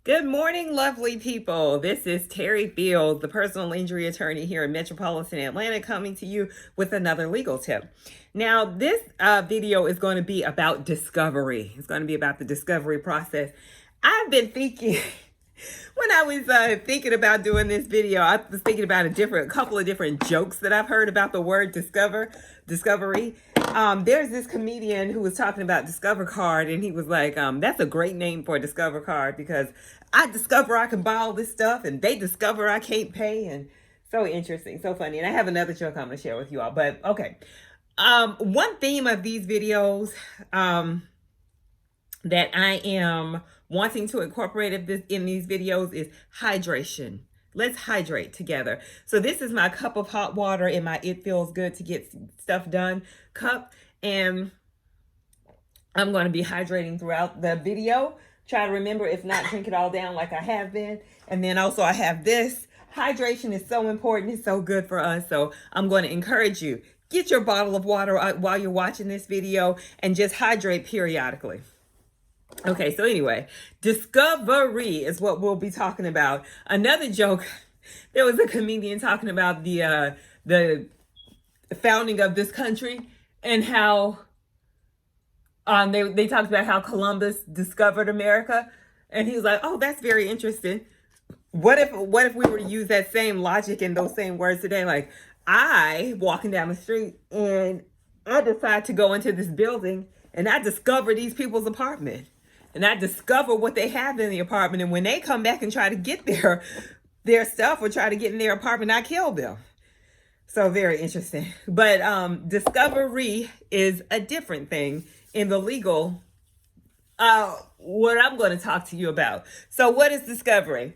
Good morning, lovely people. This is Terry Fields, the personal injury attorney here in Metropolitan Atlanta, coming to you with another legal tip. Now, this video is going to be about discovery. It's going to be about the discovery process. I've been thinking, when I was thinking about doing this video, I was thinking about a couple of different jokes that I've heard about the word discovery. There's this comedian who was talking about Discover Card, and he was like, that's a great name for a Discover Card because I discover I can buy all this stuff, and they discover I can't pay, and so interesting, so funny. And I have another joke I'm going to share with you all, but okay. One theme of these videos, that I am wanting to incorporate in these videos is hydration. Let's hydrate together. So this is my cup of hot water in my It Feels Good to Get Stuff Done cup. And I'm going to be hydrating throughout the video. Try to remember, if not, drink it all down like I have been. And then also I have this. Hydration is so important. It's so good for us. So I'm going to encourage you. Get your bottle of water while you're watching this video and just hydrate periodically. Okay, so anyway, discovery is what we'll be talking about. Another joke, there was a comedian talking about the founding of this country and how they talked about how Columbus discovered America, and he was like, "Oh, that's very interesting. What if we were to use that same logic and those same words today? Like, I walking down the street and I decide to go into this building and I discover these people's apartment." And I discover what they have in the apartment. And when they come back and try to get their stuff or try to get in their apartment, I kill them. So very interesting. But discovery is a different thing in the legal, what I'm going to talk to you about. So what is discovery?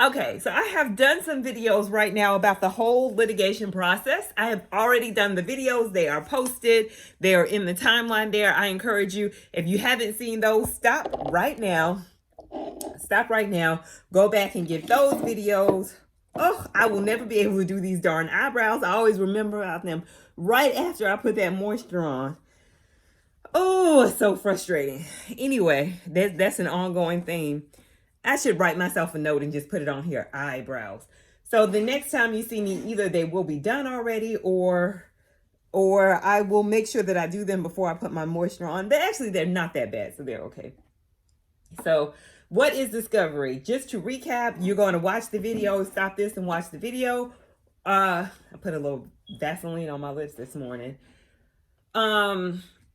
Okay, so I have done some videos right now about the whole litigation process. I have already done the videos. They are posted. They are in the timeline there. I encourage you, if you haven't seen those, stop right now. Stop right now. Go back and get those videos. Oh, I will never be able to do these darn eyebrows. I always remember about them right after I put that moisture on. Oh, it's so frustrating. Anyway, that's an ongoing theme. I should write myself a note and just put it on here, eyebrows. So the next time you see me, either they will be done already or I will make sure that I do them before I put my moisture on. But actually, they're not that bad, so they're okay. So what is discovery? Just to recap, you're going to watch the video, stop this and watch the video. I put a little Vaseline on my lips this morning.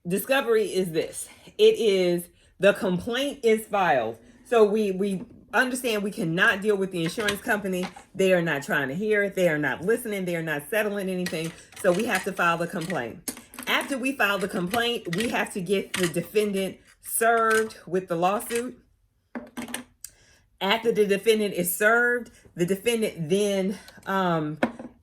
Discovery is this. It is the complaint is filed. So we understand we cannot deal with the insurance company. They are not trying to hear it. They are not listening. They are not settling anything. So we have to file the complaint. After we file the complaint, we have to get the defendant served with the lawsuit. After the defendant is served, the defendant then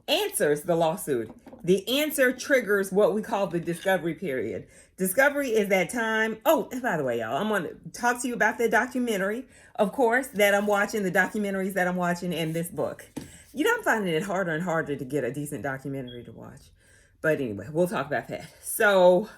answers the lawsuit. The answer triggers what we call the discovery period. Discovery is that time. Oh, and by the way, y'all, I'm going to talk to you about the documentary, of course, that I'm watching, the documentaries that I'm watching, and this book. You know, I'm finding it harder and harder to get a decent documentary to watch. But anyway, we'll talk about that. So,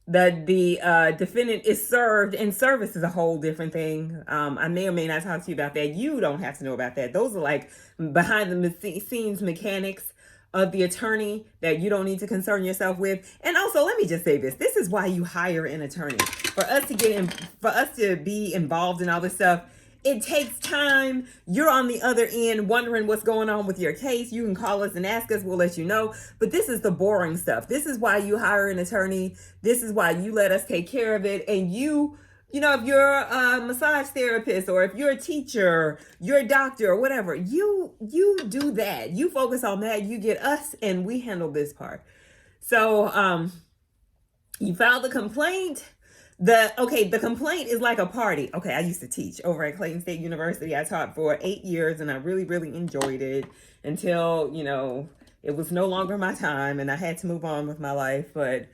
the defendant is served, and service is a whole different thing. I may or may not talk to you about that. You don't have to know about that. Those are like behind the scenes mechanics of the attorney that you don't need to concern yourself with. And also, let me just say this. This is why you hire an attorney. For us to be involved in all this stuff, it takes time. You're on the other end wondering what's going on with your case. You can call us and ask us. We'll let you know. But this is the boring stuff. This is why you hire an attorney. This is why you let us take care of it. And you know, if you're a massage therapist or if you're a teacher, you're a doctor or whatever, you do that. You focus on that. You get us and we handle this part. So you file the complaint. The complaint is like a party. Okay, I used to teach over at Clayton State University. I taught for 8 years and I really, really enjoyed it until, you know, it was no longer my time and I had to move on with my life. But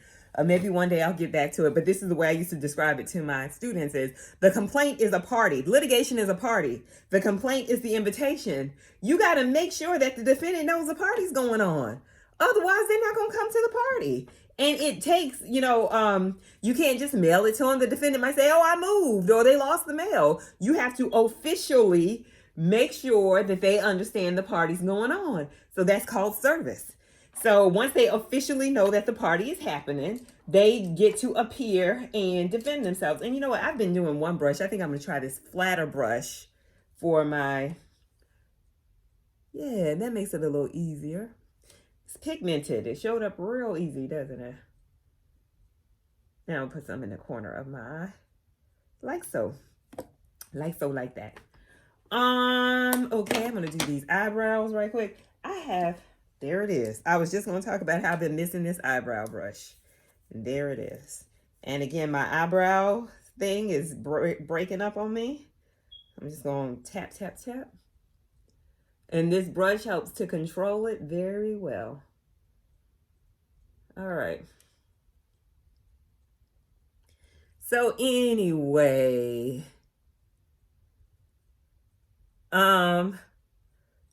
maybe one day I'll get back to it. But this is the way I used to describe it to my students is the complaint is a party. Litigation is a party. The complaint is the invitation. You got to make sure that the defendant knows the party's going on. Otherwise, they're not going to come to the party. And it takes, you can't just mail it to them. The defendant might say, oh, I moved, or they lost the mail. You have to officially make sure that they understand the party's going on. So that's called service. So once they officially know that the party is happening, they get to appear and defend themselves. And you know what? I've been doing one brush. I think I'm going to try this flatter brush for my, yeah, that makes it a little easier. It's pigmented. It showed up real easy, doesn't it? Now I'll put some in the corner of my eye. Like so. Like so, like that. Okay, I'm gonna do these eyebrows right quick. There it is. I was just gonna talk about how I've been missing this eyebrow brush. And there it is. And again, my eyebrow thing is breaking up on me. I'm just gonna tap, tap, tap. And this brush helps to control it very well. All right. So anyway,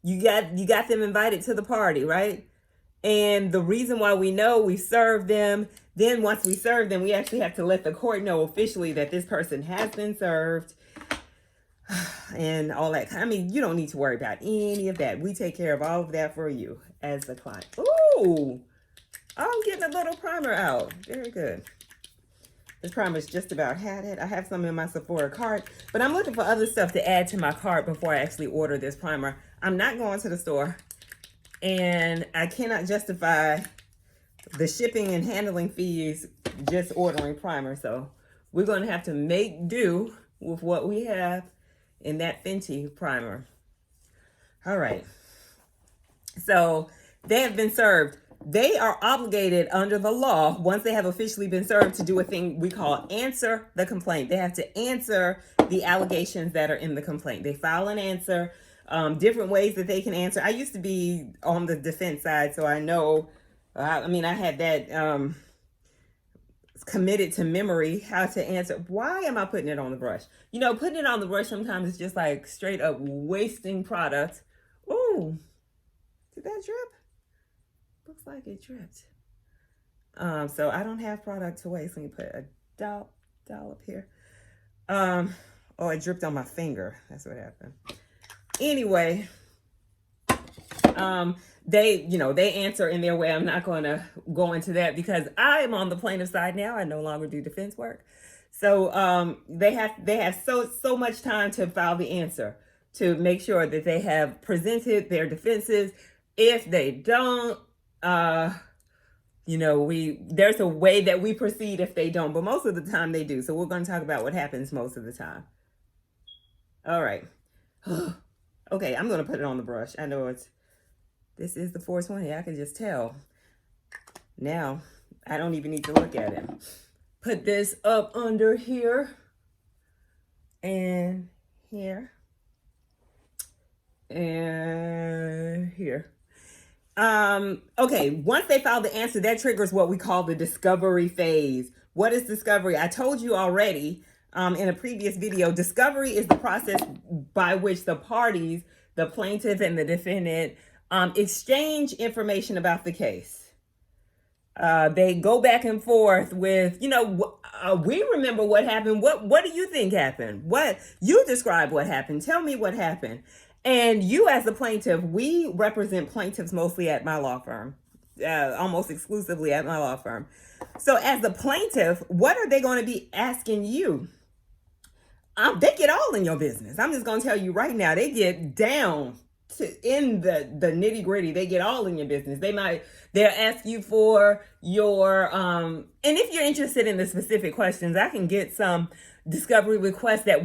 you got them invited to the party, right? And the reason why we know we served them, then once we serve them, we actually have to let the court know officially that this person has been served. And all that. I mean, you don't need to worry about any of that. We take care of all of that for you as the client. Ooh, I'm getting a little primer out. Very good. This primer's just about had it. I have some in my Sephora cart, but I'm looking for other stuff to add to my cart before I actually order this primer. I'm not going to the store, and I cannot justify the shipping and handling fees just ordering primer. So we're going to have to make do with what we have in that Fenty primer. All right. So they have been served. They are obligated under the law, once they have officially been served, to do a thing we call answer the complaint. They have to answer the allegations that are in the complaint. They file an answer, different ways that they can answer. I used to be on the defense side, so I know, I had that committed to memory how to answer. Why am I putting it on the brush? Putting it on the brush sometimes is just like straight up wasting product. Ooh, did that drip? Looks like it dripped. So I don't have product to waste. Let me put a dollop here. Oh, it dripped on my finger. That's what happened. Anyway, they answer in their way. I'm not going to go into that because I am on the plaintiff side now. I no longer do defense work. So they have so much time to file the answer to make sure that they have presented their defenses. If they don't, there's a way that we proceed if they don't, but most of the time they do. So we're going to talk about what happens most of the time. All right. Okay, I'm going to put it on the brush. I know this is the 420. I can just tell. Now, I don't even need to look at it. Put this up under here and here and here. Okay, once they file the answer, that triggers what we call the discovery phase. What is discovery? I told you already in a previous video, discovery is the process by which the parties, the plaintiff and the defendant, exchange information about the case. They go back and forth with, we remember what happened. What do you think happened? What you describe what happened. Tell me what happened. And you as the plaintiff, we represent plaintiffs mostly at my law firm, almost exclusively at my law firm. So as the plaintiff, what are they going to be asking you? They get all in your business. I'm just going to tell you right now, they get down in the nitty gritty. They get all in your business. They'll ask you for your, and if you're interested in the specific questions, I can get some discovery requests that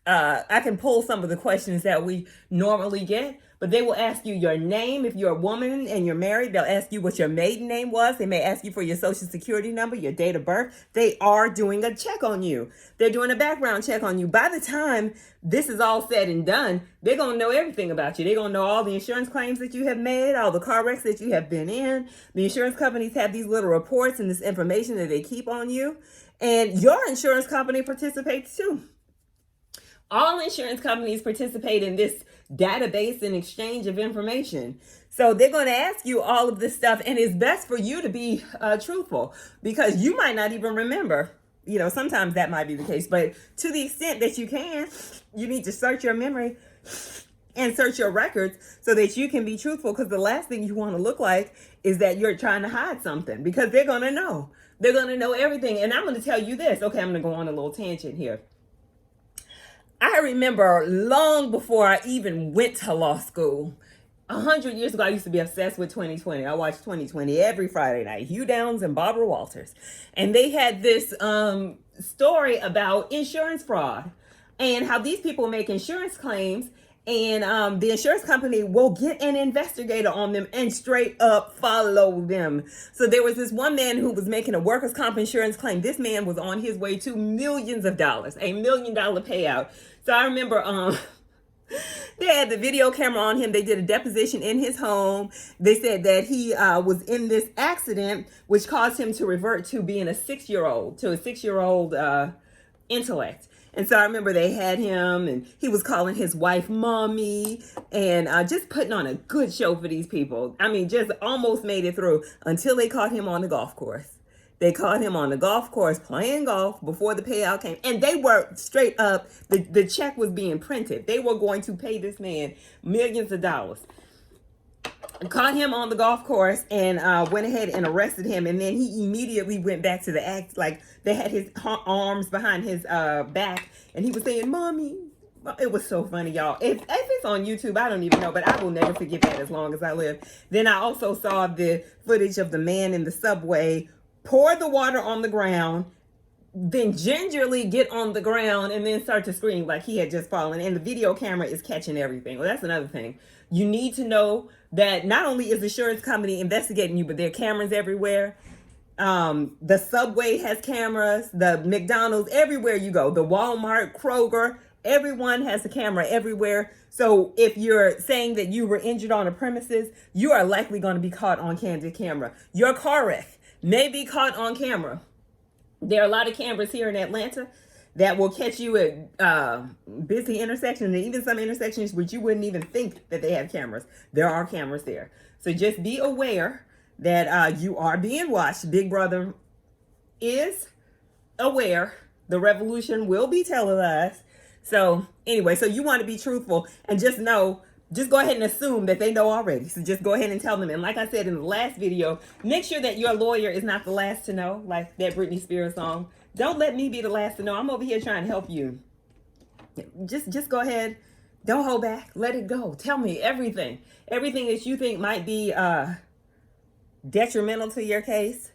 I can pull some of the questions that we normally get, but they will ask you your name. If you're a woman and you're married, they'll ask you what your maiden name was. They may ask you for your social security number, your date of birth. They are doing a check on you. They're doing a background check on you. By the time this is all said and done, they're going to know everything about you. They're going to know all the insurance claims that you have made, all the car wrecks that you have been in. The insurance companies have these little reports and this information that they keep on you. And your insurance company participates too. All insurance companies participate in this database and exchange of information. So they're going to ask you all of this stuff, and it's best for you to be truthful, because you might not even remember. You know, sometimes that might be the case, but to the extent that you can, you need to search your memory and search your records so that you can be truthful, because the last thing you want to look like is that you're trying to hide something, because they're going to know. They're going to know everything. And I'm going to tell you this. Okay, I'm going to go on a little tangent here. I remember long before I even went to law school, 100 years ago, I used to be obsessed with 2020. I watched 2020 every Friday night, Hugh Downs and Barbara Walters. And they had this story about insurance fraud and how these people make insurance claims, and the insurance company will get an investigator on them and straight up follow them. So there was this one man who was making a workers' comp insurance claim. This man was on his way to millions of dollars, $1 million payout. So I remember they had the video camera on him. They did a deposition in his home. They said that he was in this accident, which caused him to revert to being a six-year-old intellect. And so I remember they had him, and he was calling his wife mommy, and just putting on a good show for these people. I mean, just almost made it through until they caught him on the golf course. They caught him on the golf course playing golf before the payout came. And they were straight up, the check was being printed. They were going to pay this man millions of dollars. Caught him on the golf course and went ahead and arrested him. And then he immediately went back to the act. Like, they had his arms behind his back, and he was saying, mommy. It was so funny, y'all. If it's on YouTube, I don't even know, but I will never forget that as long as I live. Then I also saw the footage of the man in the subway pour the water on the ground, then gingerly get on the ground and then start to scream like he had just fallen. And the video camera is catching everything. Well, that's another thing. You need to know that not only is the insurance company investigating you, but there are cameras everywhere. The subway has cameras, the McDonald's, everywhere you go, the Walmart, Kroger, everyone has a camera everywhere. So if you're saying that you were injured on a premises, you are likely going to be caught on candid camera. Your car wreck may be caught on camera. There are a lot of cameras here in Atlanta that will catch you at busy intersections, and even some intersections which you wouldn't even think that they have cameras. There are cameras there. So just be aware that you are being watched. Big Brother is aware. The revolution will be televised. So anyway, so you want to be truthful and just know, just go ahead and assume that they know already. So just go ahead and tell them. And like I said in the last video, make sure that your lawyer is not the last to know, like that Britney Spears song. Don't let me be the last to know. I'm over here trying to help you. Just go ahead. Don't hold back. Let it go. Tell me everything. Everything that you think might be detrimental to your case.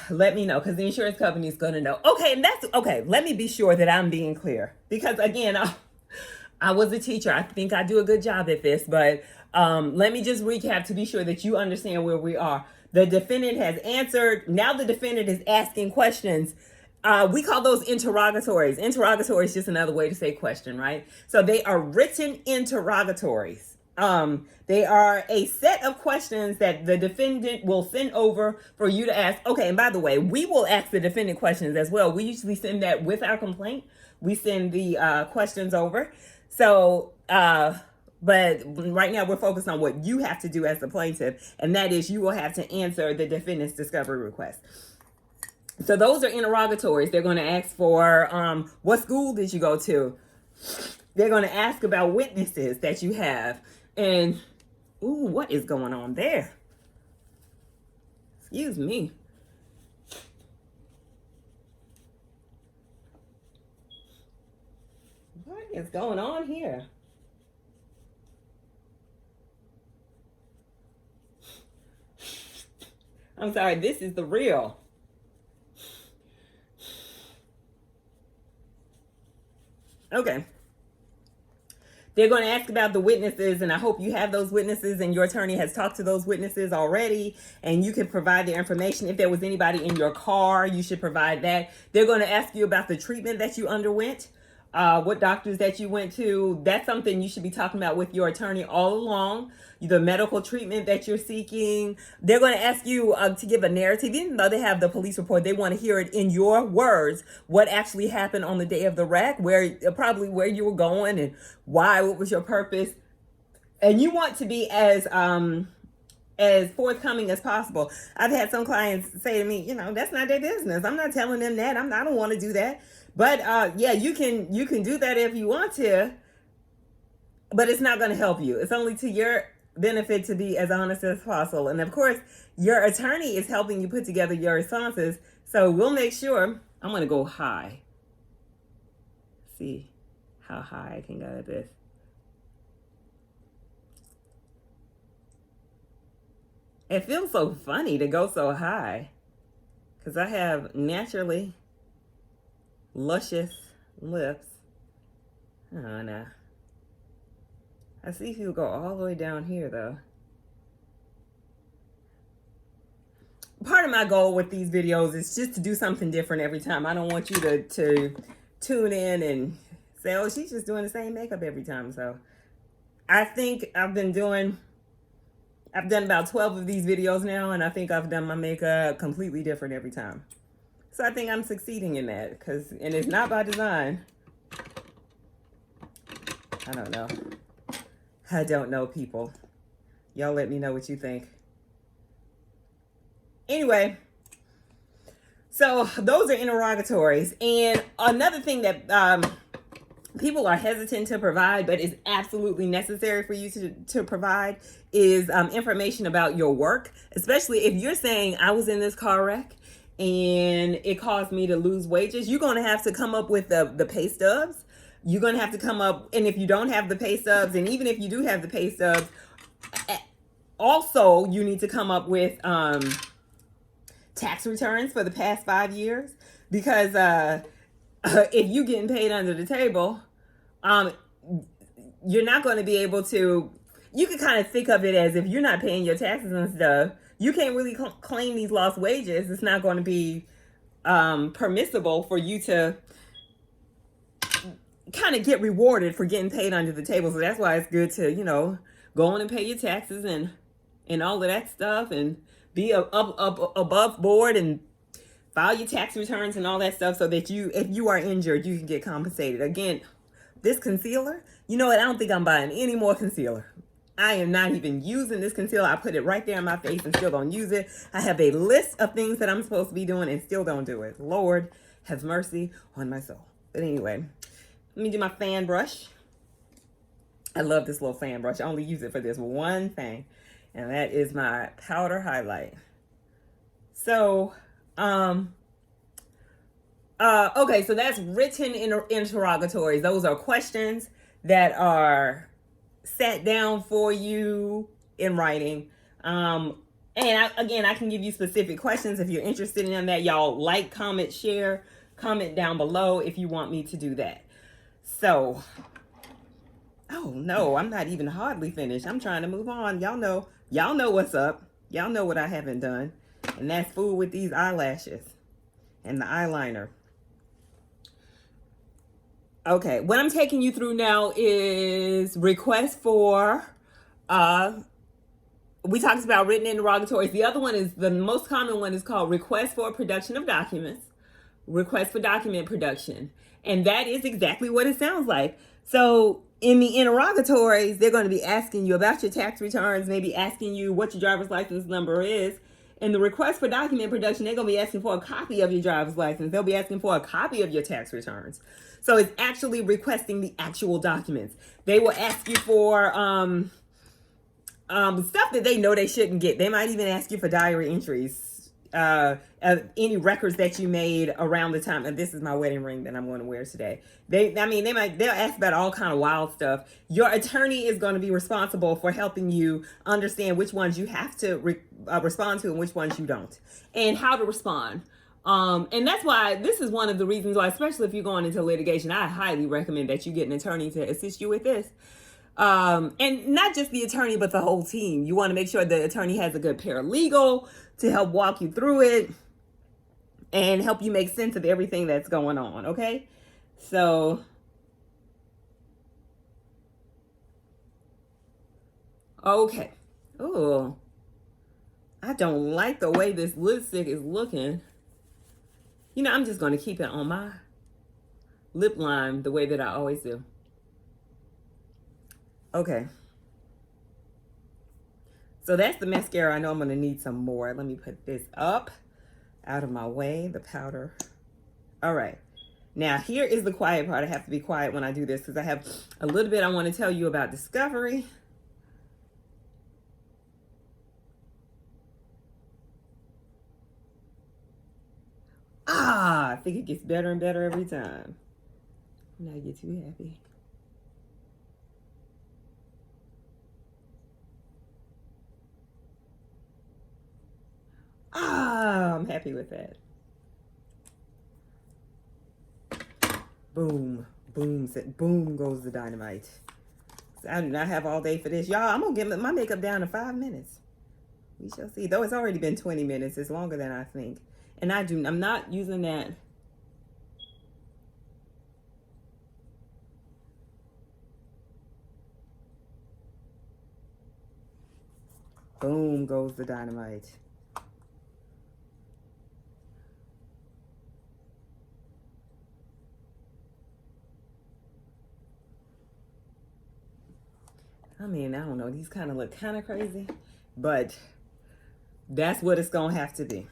Let me know, because the insurance company is going to know. Okay, and that's okay. Let me be sure that I'm being clear, because again, I was a teacher. I think I do a good job at this, but let me just recap to be sure that you understand where we are. The defendant has answered. Now the defendant is asking questions. We call those interrogatories. Interrogatory is just another way to say question, right? So they are written interrogatories. They are a set of questions that the defendant will send over for you to ask. Okay, and by the way, we will ask the defendant questions as well. We usually send that with our complaint. We send the questions over. So, but right now we're focused on what you have to do as the plaintiff, and that is you will have to answer the defendant's discovery request. So those are interrogatories. They're going to ask for what school did you go to? They're going to ask about witnesses that you have. And, ooh, what is going on there? Excuse me. What is going on here? I'm sorry, this is the real. Okay. They're going to ask about the witnesses, and I hope you have those witnesses and your attorney has talked to those witnesses already, and you can provide the information. If there was anybody in your car, you should provide that. They're going to ask you about the treatment that you underwent, what doctors that you went to. That's something you should be talking about with your attorney all along. The medical treatment that you're seeking. They're going to ask you to give a narrative. Even though they have the police report, they want to hear it in your words, what actually happened on the day of the wreck, probably where you were going and why, what was your purpose. And you want to be as forthcoming as possible. I've had some clients say to me, that's not their business. I'm not telling them that. I don't want to do that. But yeah, you can do that if you want to, but it's not going to help you. It's only to your benefit to be as honest as possible. And of course, your attorney is helping you put together your responses. So we'll make sure. I'm going to go high. See how high I can go at this. It feels so funny to go so high because I have naturally luscious lips. Oh, no. I see if you go all the way down here, though. Part of my goal with these videos is just to do something different every time. I don't want you to tune in and say, oh, she's just doing the same makeup every time. So I think I've done about 12 of these videos now, and I think I've done my makeup completely different every time. So I think I'm succeeding in that, and it's not by design. I don't know. I don't know, people. Y'all let me know what you think. Anyway, so those are interrogatories. And another thing that people are hesitant to provide, but is absolutely necessary for you to provide, is information about your work. Especially if you're saying, I was in this car wreck and it caused me to lose wages. You're going to have to come up with the pay stubs. You're going to have to come up, and if you don't have the pay stubs, and even if you do have the pay stubs, also you need to come up with tax returns for the past 5 years, because if you getting paid under the table, you're not going to be able to. You can kind of think of it as, if you're not paying your taxes and stuff, you can't really claim these lost wages. It's not going to be permissible for you to kind of get rewarded for getting paid under the table. So that's why it's good to, go on and pay your taxes and all of that stuff, and be up above board and file your tax returns and all that stuff, so that if you are injured, you can get compensated. Again, this concealer, you know what? I don't think I'm buying any more concealer. I am not even using this concealer. I put it right there in my face and still don't use it. I have a list of things that I'm supposed to be doing and still don't do it. Lord have mercy on my soul. But anyway, let me do my fan brush. I love this little fan brush. I only use it for this one thing, and that is my powder highlight. So, okay, so that's written interrogatories. Those are questions that are sat down for you in writing. And I can give you specific questions if you're interested in that. Y'all like, comment, share, comment down below if you want me to do that. So, oh no, I'm not even hardly finished. I'm trying to move on. Y'all know what's up. Y'all know what I haven't done. And that's fool with these eyelashes and the eyeliner. Okay, what I'm taking you through now is requests for, we talked about written interrogatories. The other one is, the most common one is called request for production of documents, request for document production. And that is exactly what it sounds like. So in the interrogatories, they're going to be asking you about your tax returns, maybe asking you what your driver's license number is. In the request for document production, they're going to be asking for a copy of your driver's license. They'll be asking for a copy of your tax returns. So it's actually requesting the actual documents. They will ask you for stuff that they know they shouldn't get. They might even ask you for diary entries, any records that you made around the time. And this is my wedding ring that I'm going to wear today. They'll ask about all kind of wild stuff. Your attorney is going to be responsible for helping you understand which ones you have to respond to and which ones you don't, and how to respond. And that's why this is one of the reasons why, especially if you're going into litigation, I highly recommend that you get an attorney to assist you with this. And not just the attorney, but the whole team. You want to make sure the attorney has a good paralegal to help walk you through it and help you make sense of everything that's going on. Okay. So, okay. Oh, I don't like the way this lipstick is looking. I'm just going to keep it on my lip line the way that I always do. Okay. So that's the mascara. I know I'm going to need some more. Let me put this up out of my way, the powder. All right. Now, here is the quiet part. I have to be quiet when I do this because I have a little bit I want to tell you about Discovery. I think it gets better and better every time. When I get too happy. I'm happy with that. Boom, boom, boom goes the dynamite. So I do not have all day for this. Y'all, I'm going to get my makeup down to 5 minutes. We shall see. Though it's already been 20 minutes. It's longer than I think. And I'm not using that. Boom goes the dynamite. I mean, I don't know. These kind of look kind of crazy, but that's what it's going to have to be.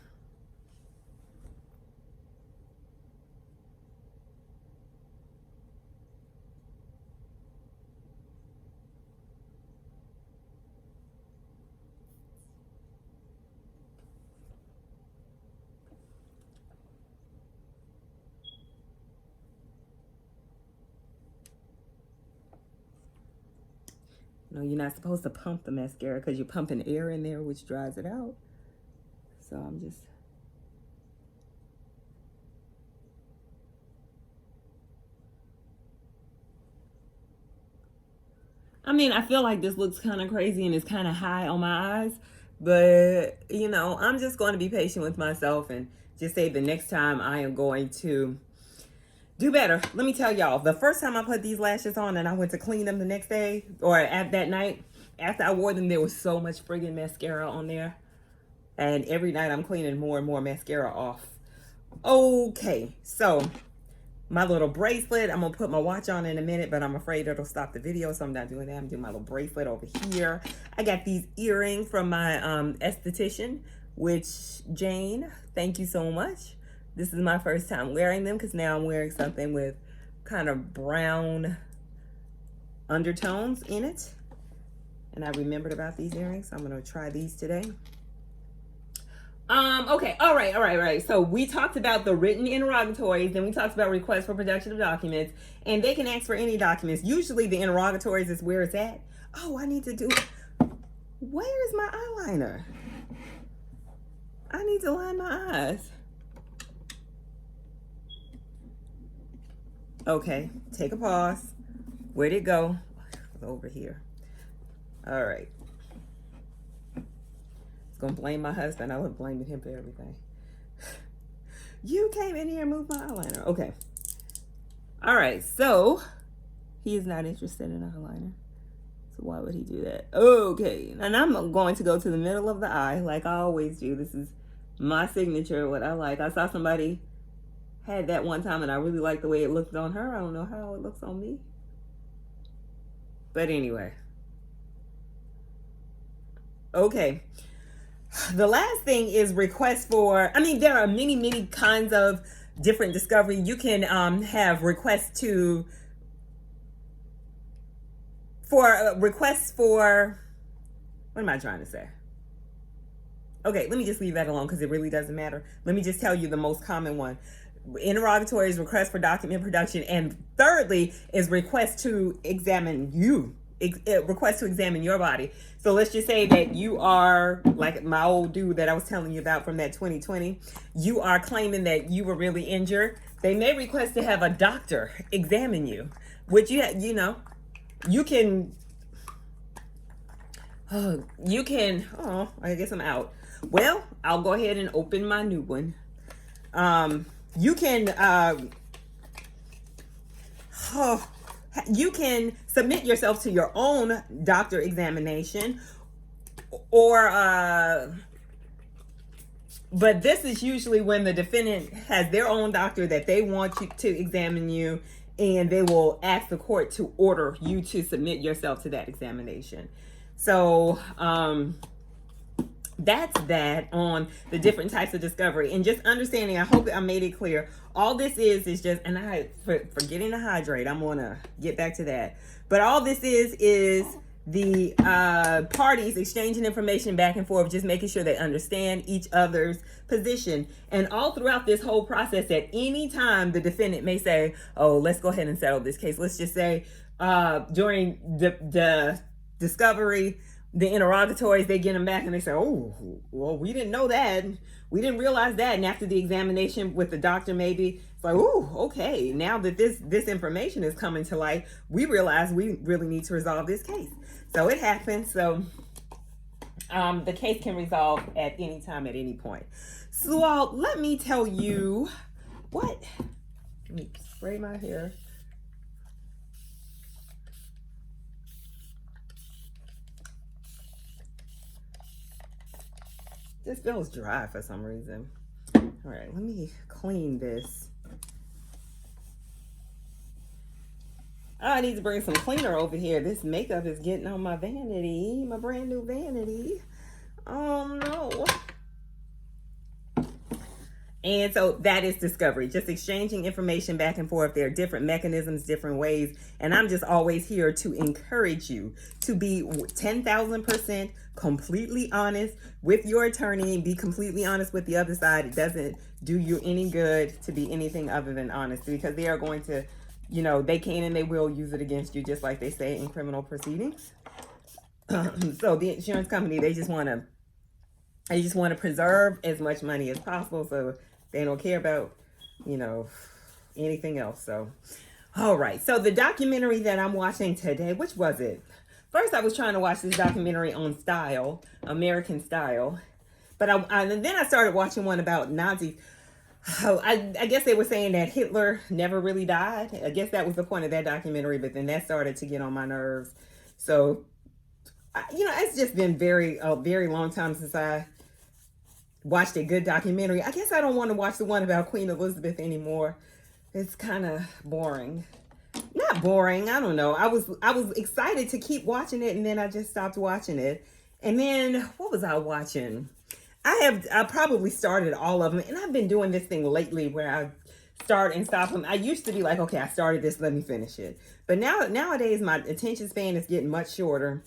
No, you're not supposed to pump the mascara because you're pumping air in there, which dries it out. So I'm just... I mean, I feel like this looks kind of crazy and it's kind of high on my eyes. But, you know, I'm just going to be patient with myself and just say the next time I am going to do better. Let me tell y'all, the first time I put these lashes on and I went to clean them the next day or at that night, after I wore them, there was so much friggin' mascara on there. And every night I'm cleaning more and more mascara off. Okay, so my little bracelet, I'm gonna put my watch on in a minute, but I'm afraid it'll stop the video, so I'm not doing that. I'm doing my little bracelet over here. I got these earrings from my esthetician, which Jane, thank you so much. This is my first time wearing them because now I'm wearing something with kind of brown undertones in it. And I remembered about these earrings, so I'm going to try these today. Okay, all right. So we talked about the written interrogatories, then we talked about requests for production of documents, and they can ask for any documents. Usually the interrogatories is where it's at. Oh, I need to do... Where is my eyeliner? I need to line my eyes. Okay, take a pause. Where'd it go? Over here. All right. It's gonna blame my husband. I was blaming him for everything. You came in here and moved my eyeliner. Okay. All right, so he is not interested in eyeliner. So why would he do that? Okay, and I'm going to go to the middle of the eye like I always do. This is my signature, what I like. I saw somebody had that one time and I really liked the way it looked on her. I don't know how it looks on me. But anyway. Okay. The last thing is requests for, I mean, there are many kinds of different discovery. You can have requests for, what am I trying to say? Okay, let me just leave that alone because it really doesn't matter. Let me just tell you the most common one. Interrogatories, request for document production, and thirdly is request to examine you. Request to examine your body. So let's just say that you are like my old dude that I was telling you about from that 2020. You are claiming that you were really injured. They may request to have a doctor examine you, which you know, you can. Oh, I guess I'm out. Well, I'll go ahead and open my new one. You can submit yourself to your own doctor examination, or but this is usually when the defendant has their own doctor that they want you to examine you, and they will ask the court to order you to submit yourself to that examination. So that's that on the different types of discovery and just understanding. I hope I made it clear. All this is just, and I forgetting to hydrate. I'm gonna get back to that. But all this is the parties exchanging information back and forth, just making sure they understand each other's position. And all throughout this whole process, at any time, the defendant may say, "Oh, let's go ahead and settle this case." Let's just say during the discovery, the interrogatories, they get them back and they say, "Oh, well, we didn't know that. We didn't realize that." And after the examination with the doctor, maybe it's like, "Oh, okay. Now that this information is coming to light, we realize we really need to resolve this case." So it happens. So the case can resolve at any time, at any point. So let me tell you what. Let me spray my hair. This feels dry for some reason. All right, let me clean this. Oh, I need to bring some cleaner over here. This makeup is getting on my vanity, my brand new vanity. Oh no. And so that is discovery, just exchanging information back and forth. There are different mechanisms, different ways. And I'm just always here to encourage you to be 10,000% completely honest with your attorney and be completely honest with the other side. It doesn't do you any good to be anything other than honest, because they are going to, you know, they can and they will use it against you, just like they say in criminal proceedings. So the insurance company, they just want to preserve as much money as possible, so they don't care about, you know, anything else. So, all right. So the documentary that I'm watching today, which was it? First, I was trying to watch this documentary on Style, American Style. But and then I started watching one about Nazis. Oh, I guess they were saying that Hitler never really died. I guess that was the point of that documentary. But then that started to get on my nerves. So, you know, it's just been a very long time since I watched a good documentary. I guess I don't want to watch the one about Queen Elizabeth anymore. It's kind of boring. Not boring, I don't know. I was excited to keep watching it, and then I just stopped watching it. And then what was I watching? I probably started all of them, and I've been doing this thing lately where I start and stop them. I used to be like, okay, I started this, let me finish it. But nowadays my attention span is getting much shorter.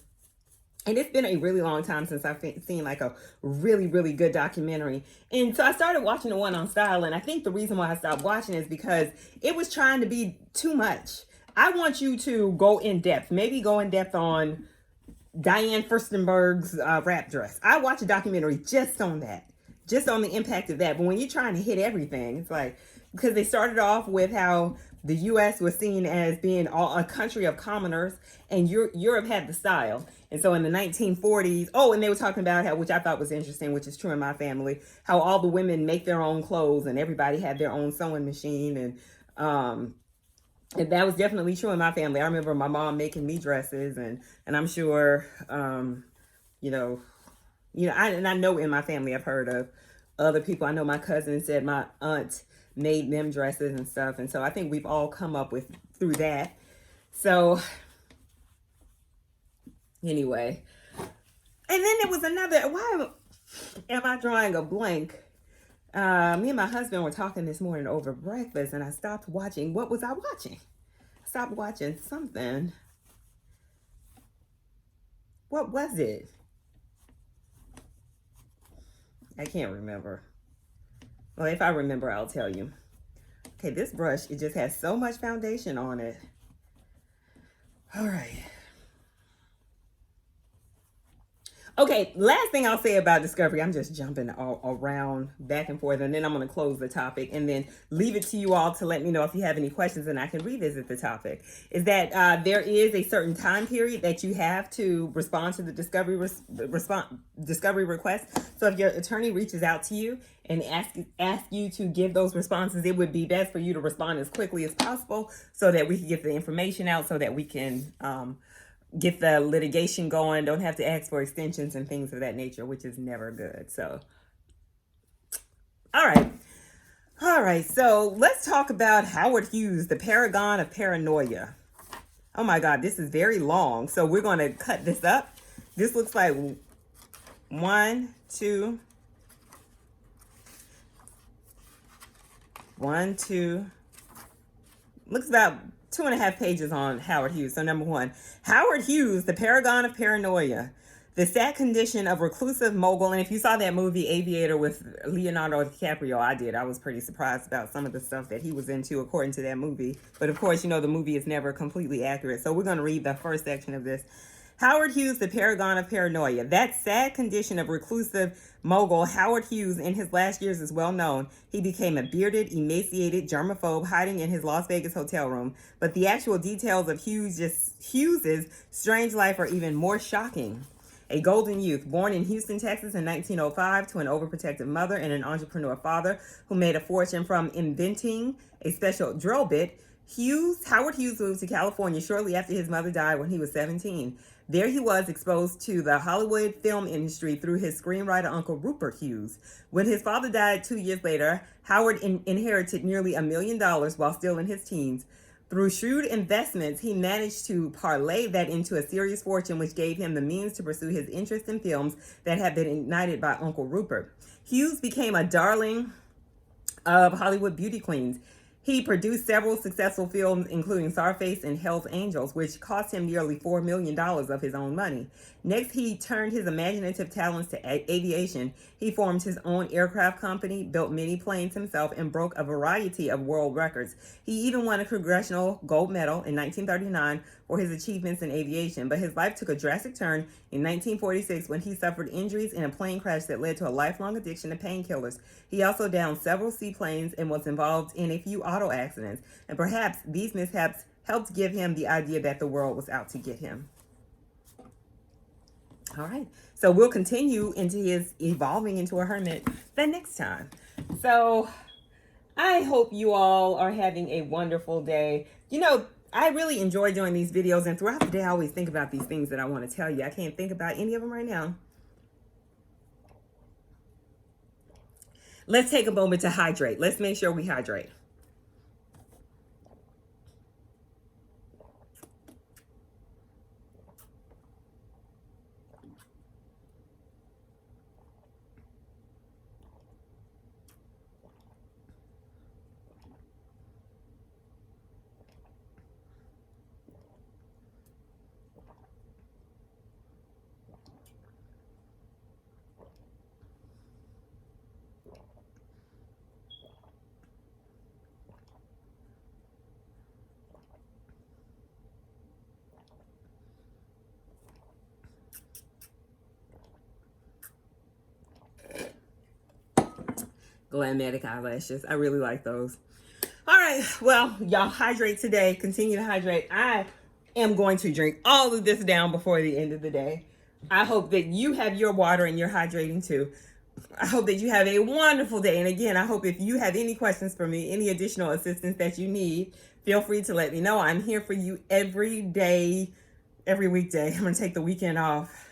And it's been a really long time since I've seen like a really, really good documentary. And so I started watching the one on Style. And I think the reason why I stopped watching is because it was trying to be too much. I want you to go in depth, maybe go in depth on Diane Furstenberg's wrap dress. I watched a documentary just on that, just on the impact of that. But when you're trying to hit everything, it's like, because they started off with how the U.S. was seen as being a country of commoners, and Europe had the style. And so in the 1940s, and they were talking about how, which I thought was interesting, which is true in my family, how all the women make their own clothes and everybody had their own sewing machine. And that was definitely true in my family. I remember my mom making me dresses, and I'm sure, I know in my family I've heard of other people. I know my cousin said my aunt made them dresses and stuff. And so I think we've all come up through that. So anyway, and then there was another, why am I drawing a blank? Me and my husband were talking this morning over breakfast, and I stopped watching. What was I watching? I stopped watching something. What was it? I can't remember. Well, if I remember, I'll tell you. Okay, this brush, it just has so much foundation on it. All right. Okay, last thing I'll say about discovery, I'm just jumping all around back and forth, and then I'm going to close the topic and then leave it to you all to let me know if you have any questions and I can revisit the topic, is that there is a certain time period that you have to respond to the discovery request. So if your attorney reaches out to you and ask you to give those responses, it would be best for you to respond as quickly as possible so that we can get the information out, so that we can get the litigation going, don't have to ask for extensions and things of that nature, which is never good. So, all right. So let's talk about Howard Hughes, the paragon of paranoia. Oh my God, this is very long. So we're going to cut this up. This looks like 1, two, one, two. Looks about 2.5 pages on Howard Hughes. So number one, Howard Hughes, the paragon of paranoia, the sad condition of reclusive mogul. And if you saw that movie Aviator with Leonardo DiCaprio, I did. I was pretty surprised about some of the stuff that he was into according to that movie. But of course, you know, the movie is never completely accurate. So we're going to read the first section of this. Howard Hughes, the paragon of paranoia. That sad condition of reclusive mogul Howard Hughes in his last years is well known. He became a bearded, emaciated germaphobe hiding in his Las Vegas hotel room. But the actual details of Hughes's strange life are even more shocking. A golden youth born in Houston, Texas in 1905 to an overprotective mother and an entrepreneur father who made a fortune from inventing a special drill bit, Howard Hughes moved to California shortly after his mother died when he was 17. There he was exposed to the Hollywood film industry through his screenwriter uncle Rupert Hughes. When his father died 2 years later, Howard inherited nearly $1 million while still in his teens. Through shrewd investments, he managed to parlay that into a serious fortune, which gave him the means to pursue his interest in films that had been ignited by Uncle Rupert. Hughes became a darling of Hollywood beauty queens. He produced several successful films, including Scarface and Hell's Angels, which cost him nearly $4 million of his own money. Next, he turned his imaginative talents to aviation. He formed his own aircraft company, built many planes himself, and broke a variety of world records. He even won a Congressional Gold Medal in 1939 for his achievements in aviation, but his life took a drastic turn in 1946 when he suffered injuries in a plane crash that led to a lifelong addiction to painkillers. He also downed several seaplanes and was involved in a few auto accidents, and perhaps these mishaps helped give him the idea that the world was out to get him. All right, so we'll continue into his evolving into a hermit the next time. So I hope you all are having a wonderful day. You know, I really enjoy doing these videos, and throughout the day I always think about these things that I want to tell you. I can't think about any of them right now. Let's take a moment to hydrate. Let's make sure we hydrate. Glammatic eyelashes. I really like those. All right. Well, y'all hydrate today. Continue to hydrate. I am going to drink all of this down before the end of the day. I hope that you have your water and you're hydrating too. I hope that you have a wonderful day. And again, I hope if you have any questions for me, any additional assistance that you need, feel free to let me know. I'm here for you every day, every weekday. I'm going to take the weekend off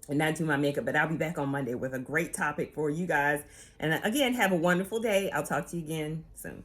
and not do my makeup, but I'll be back on Monday with a great topic for you guys. And again, have a wonderful day. I'll talk to you again soon.